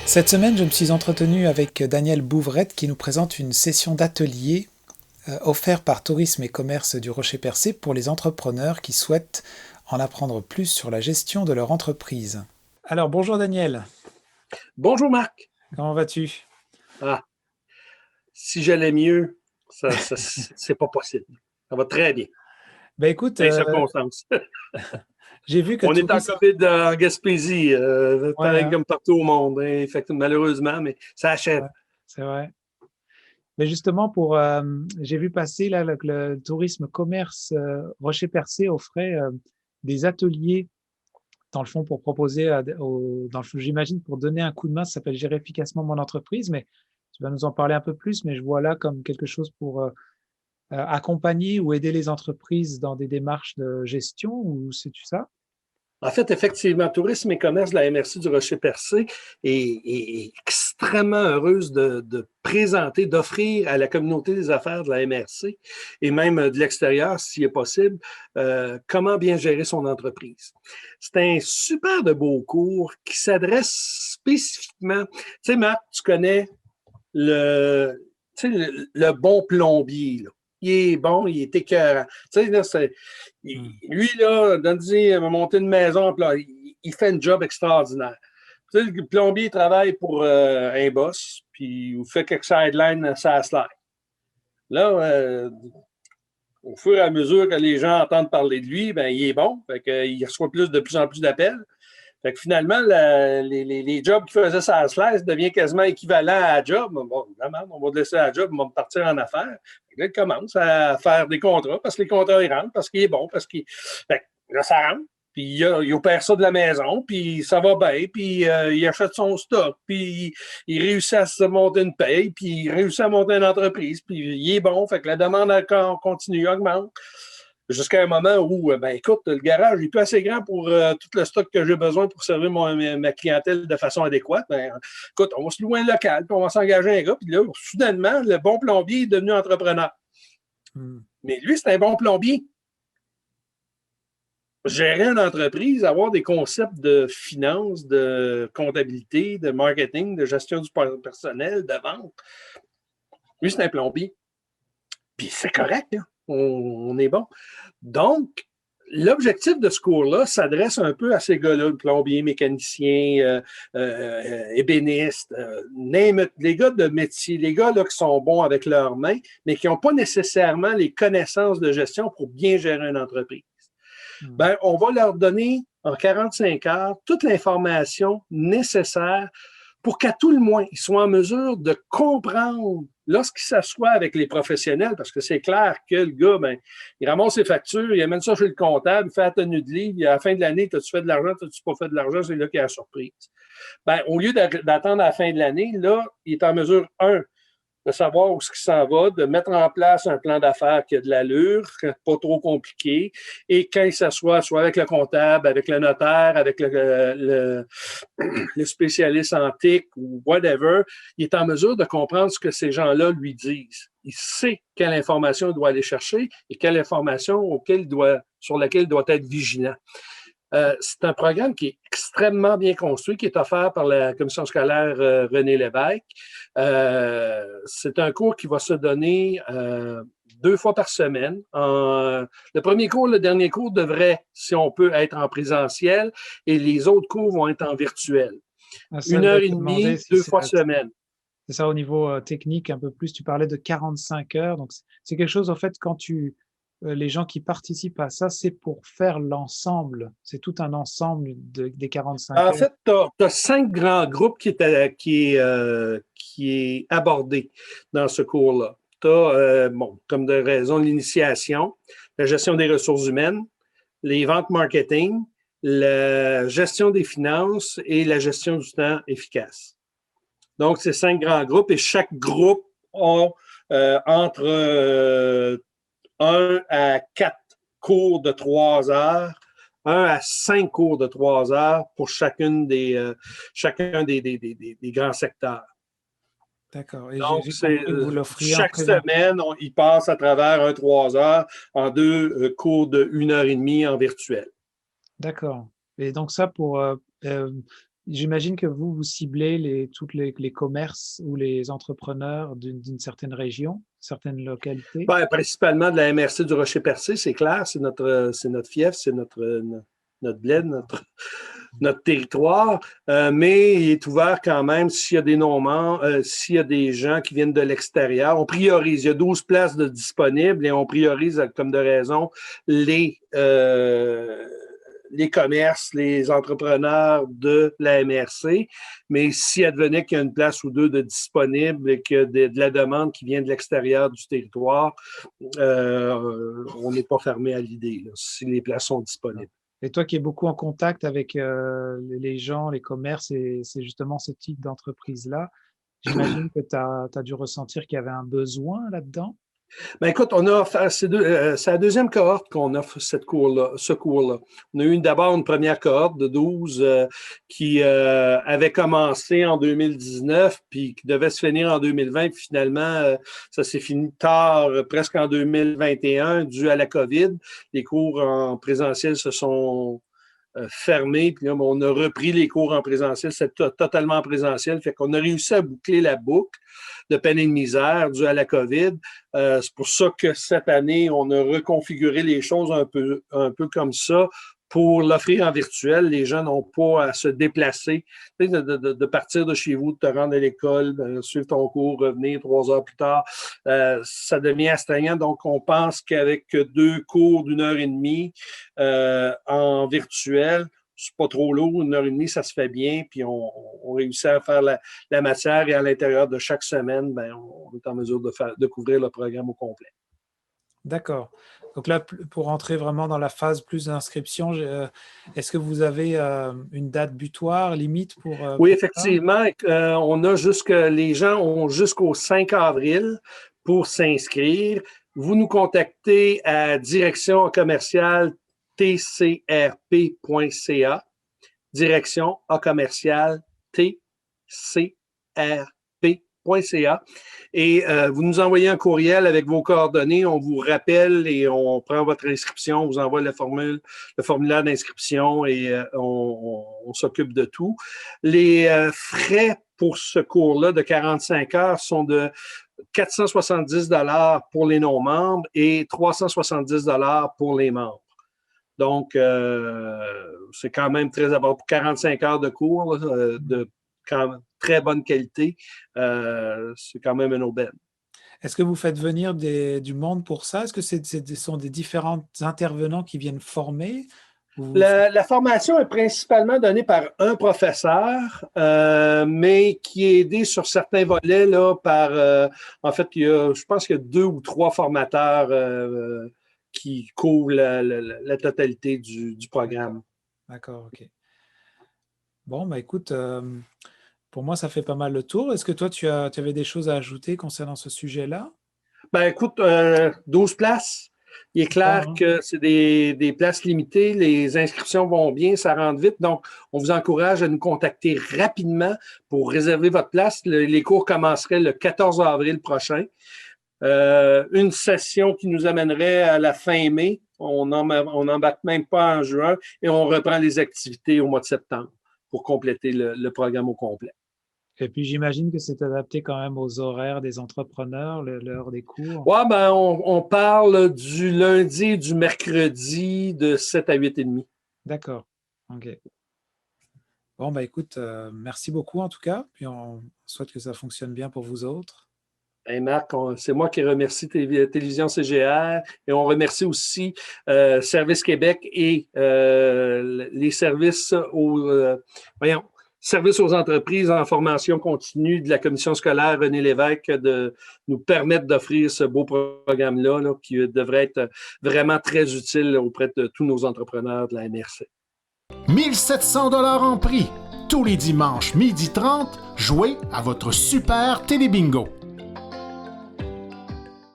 Cette semaine, je me suis entretenu avec Daniel Bouvrette qui nous présente une session d'atelier offerte par Tourisme et Commerce du Rocher-Percé pour les entrepreneurs qui souhaitent en apprendre plus sur la gestion de leur entreprise. Alors bonjour Daniel, Bonjour Marc. comment vas-tu? Ah, si j'allais mieux, c'est pas possible. Ça va très bien. Ben écoute, Dans les circonstances. j'ai vu que On est en Tourisme... COVID en Gaspésie, Ouais, pareil hein, comme partout au monde, hein, malheureusement, mais ça achève. ouais, c'est vrai. Mais justement, j'ai vu passer là le Tourisme Commerce Rocher-Percé offrait des ateliers dans le fond pour proposer, j'imagine, pour donner un coup de main. Ça s'appelle Gérer efficacement mon entreprise, mais tu vas nous en parler un peu plus, mais je vois là comme quelque chose pour accompagner ou aider les entreprises dans des démarches de gestion, ou c'est-tu ça? En fait, effectivement, Tourisme et Commerce de la MRC du Rocher-Percé est extrêmement heureuse de présenter, d'offrir à la communauté des affaires de la MRC et même de l'extérieur, s'il est possible, comment bien gérer son entreprise. C'est un super de beau cours qui s'adresse spécifiquement, tu sais, Marc, tu connais le bon plombier, là. Il est bon, il est écœurant. Tu sais, là, lui, là, donne-y, il m'a monté une maison, puis là, il fait un job extraordinaire. Tu sais, le plombier travaille pour un boss, puis il fait quelques sidelines à sa slide. Là, au fur et à mesure que les gens entendent parler de lui, ben, il est bon. Fait qu'il reçoit de plus en plus d'appels. Fait que finalement, les jobs qu'il faisait sur la slice devient quasiment équivalent à la job. Bon, évidemment, on va te laisser la job, on va partir en affaires. Là, il commence à faire des contrats parce que les contrats, ils rentrent, parce qu'il est bon, parce qu'il. Fait que là, ça rentre. Puis il opère ça de la maison, puis ça va bien, puis il achète son stock, puis il réussit à se monter une paye, puis il réussit à monter une entreprise, puis il est bon, fait que la demande continue, augmente. Jusqu'à un moment où, ben écoute, le garage est plus assez grand pour tout le stock que j'ai besoin pour servir ma clientèle de façon adéquate. Ben, écoute, on va se louer un local, puis on va s'engager un gars, puis là, soudainement, le bon plombier est devenu entrepreneur. Hmm. Mais lui, c'est un bon plombier. Gérer une entreprise, avoir des concepts de finance, de comptabilité, de marketing, de gestion du personnel, de vente. Lui, c'est un plombier. Puis c'est correct, hein? On est bon. Donc, l'objectif de ce cours-là s'adresse un peu à ces gars-là, plombiers, mécaniciens, ébénistes, les gars de métier, les gars là, qui sont bons avec leurs mains, mais qui n'ont pas nécessairement les connaissances de gestion pour bien gérer une entreprise. Hmm. Ben, on va leur donner en 45 heures toute l'information nécessaire pour qu'à tout le moins, ils soient en mesure de comprendre lorsqu'ils s'assoient avec les professionnels, parce que c'est clair que le gars, ben, il ramasse ses factures, il amène ça chez le comptable, il fait la tenue de livre, et à la fin de l'année, as-tu fait de l'argent, as-tu pas fait de l'argent, c'est là qu'il y a la surprise. Ben, au lieu d'attendre à la fin de l'année, là, il est en mesure, de savoir où ce qui s'en va, de mettre en place un plan d'affaires qui a de l'allure, pas trop compliqué, et quand il s'assoit, soit avec le comptable, avec le notaire, avec le spécialiste en TIC ou whatever, il est en mesure de comprendre ce que ces gens-là lui disent. Il sait quelle information il doit aller chercher et quelle information sur laquelle il doit être vigilant. C'est un programme qui est extrêmement bien construit, qui est offert par la commission scolaire René Lévesque. C'est un cours qui va se donner 2 fois par semaine. Le premier cours, le dernier cours devrait, si on peut, être en présentiel et les autres cours vont être en virtuel. Ah, ça, Une je heure vais et te demander demie, si 2 fois semaine. c'est ça au niveau technique un peu plus. Tu parlais de 45 heures, donc c'est quelque chose, en fait, les gens qui participent à ça, c'est pour faire l'ensemble. C'est tout un ensemble des 45 En heures. fait, tu as 5 grands groupes qui est abordé dans ce cours-là. Tu as, bon, comme de raison, l'initiation, la gestion des ressources humaines, les ventes marketing, la gestion des finances et la gestion du temps efficace. Donc, c'est 5 grands groupes et chaque groupe a entre 1 à 4 cours de 3 heures, 1 à 5 cours de 3 heures pour chacun des grands secteurs. D'accord. Et Donc, j'ai compris que vous l'offriez en chaque présent. semaine, il passe à travers 3 heures en 2 cours de 1 heure et demie en virtuel. D'accord. Et donc ça, J'imagine que vous ciblez tous les commerces ou les entrepreneurs d'une certaine région, certaines localités. Ben, principalement de la MRC du Rocher-Percé, c'est clair, c'est notre fief, c'est notre bled, notre territoire, mais il est ouvert quand même s'il y a des non-membres, s'il y a des gens qui viennent de l'extérieur. On priorise, il y a 12 places de disponibles et on priorise, comme de raison, les commerces, les entrepreneurs de la MRC, mais s'il advenait qu'il y a une place ou deux de disponible et que de la demande qui vient de l'extérieur du territoire, on n'est pas fermé à l'idée, là, si les places sont disponibles. Et toi qui es beaucoup en contact avec les gens, les commerces, et c'est justement ce type d'entreprise-là, j'imagine que tu as dû ressentir qu'il y avait un besoin là-dedans. Ben écoute, c'est la deuxième cohorte qu'on offre ce cours-là. On a eu d'abord une première cohorte de 12 qui avait commencé en 2019 puis qui devait se finir en 2020. Puis finalement, ça s'est fini tard, presque en 2021, dû à la COVID. Les cours en présentiel se sont fermés. Puis là, on a repris les cours en présentiel. C'est totalement en présentiel. Fait qu'on a réussi à boucler la boucle de peine et de misère dû à la COVID. C'est pour ça que cette année, on a reconfiguré les choses un peu comme ça pour l'offrir en virtuel. Les gens n'ont pas à se déplacer, de partir de chez vous, de te rendre à l'école, suivre ton cours, revenir 3 heures plus tard. Ça devient astreignant. Donc, on pense qu'avec 2 cours d'1 heure et demie en virtuel, c'est pas trop lourd, 1 heure et demie, ça se fait bien, puis on réussit à faire la matière et à l'intérieur de chaque semaine, ben, on est en mesure de couvrir le programme au complet. D'accord. Donc là, pour entrer vraiment dans la phase plus d'inscription, est-ce que vous avez une date butoir, limite pour Oui, effectivement. Les gens ont jusqu'au 5 avril pour s'inscrire. Vous nous contactez à direction commerciale tcrp.ca, direction commerciale tcrp.ca, et vous nous envoyez un courriel avec vos coordonnées, on vous rappelle et on prend votre inscription, on vous envoie le formulaire d'inscription et on s'occupe de tout. Les frais pour ce cours-là de 45 heures sont de 470 $ pour les non-membres et 370 $ pour les membres. Donc, c'est quand même très abordable. Pour 45 heures de cours, de très bonne qualité, c'est quand même une aubaine. Est-ce que vous faites venir du monde pour ça? Est-ce que ce sont des différents intervenants qui viennent former? La formation est principalement donnée par un professeur, mais qui est aidé sur certains volets là, en fait, je pense qu'il y a 2 ou 3 formateurs qui couvrent la totalité du programme. D'accord, OK. Bon, bah écoute, pour moi, ça fait pas mal le tour. Est-ce que toi, tu avais des choses à ajouter concernant ce sujet-là? Ben écoute, 12 places. Il est clair que c'est des places limitées. Les inscriptions vont bien, ça rentre vite. Donc, on vous encourage à nous contacter rapidement pour réserver votre place. Les cours commenceraient le 14 avril prochain. Une session qui nous amènerait à la fin mai. On n'embarque même pas en juin et on reprend les activités au mois de septembre pour compléter le programme au complet. Et puis, j'imagine que c'est adapté quand même aux horaires des entrepreneurs, l'heure des cours. Oui, ben, on parle du lundi et du mercredi de 7 à 8h30. D'accord. OK. Bon, bah écoute, merci beaucoup en tout cas. Puis on souhaite que ça fonctionne bien pour vous autres. Hey Marc, c'est moi qui remercie Télévision CGR et on remercie aussi Service Québec et les services services aux entreprises en formation continue de la commission scolaire René Lévesque de nous permettre d'offrir ce beau programme-là là, qui devrait être vraiment très utile auprès de tous nos entrepreneurs de la MRC. 1 700 $ en prix. Tous les dimanches, 12h30, jouez à votre super télébingo.